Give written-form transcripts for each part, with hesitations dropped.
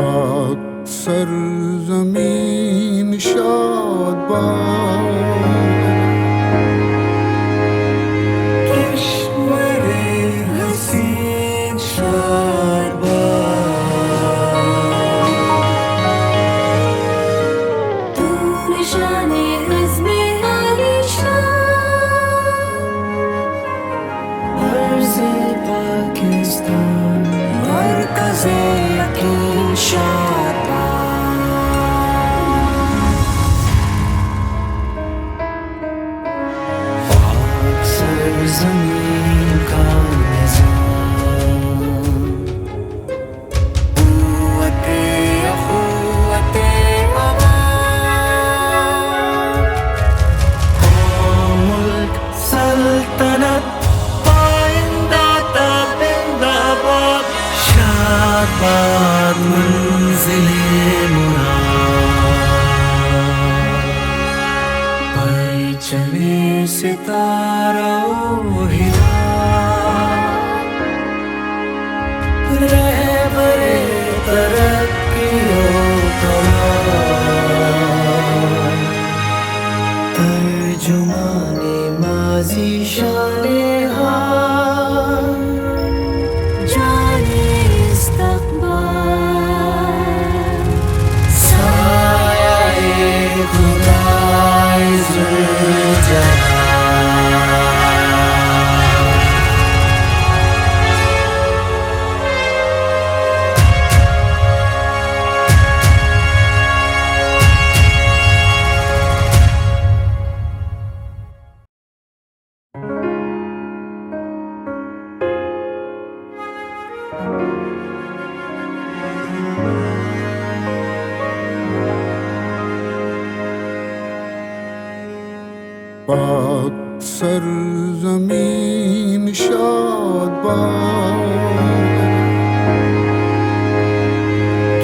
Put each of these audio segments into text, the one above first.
पाक सरज़मीन शाद बाद, कश्मीरे हसीन शाद बाद, तू निशाने इज़्मे आलिशान, अर्ज़े पाकिस्तान मरकज़े यकीन शाद बाद, पाक सरज़मीन का निज़ाम, क़ुव्वते अख़ुव्वते अमान, मुल्क सल्तनत पाइंदा ता जिंदाबाद, शाद बाद मंज़िले मुराद, परचमे सितारा ओ हिलाल, रहबरे तरक्कियों कमाल, तर्जुमाने माज़ी शाने हाल, जाने इस्तक़बाल, साये खुदाए ज़ुल्जलाल। पाक सरज़मीन शाद बाद,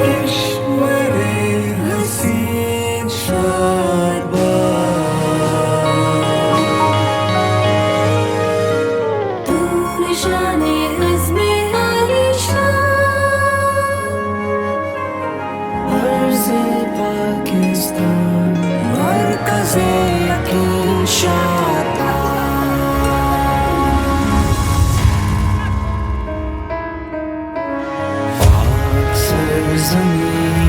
कश्मीरे हसीन शाद बाद, तू निशाने इज़्मे आलिशान, अर्ज़े पाकिस्तान मरकज़े यकीन शाद बाद, पाक सरज़मीन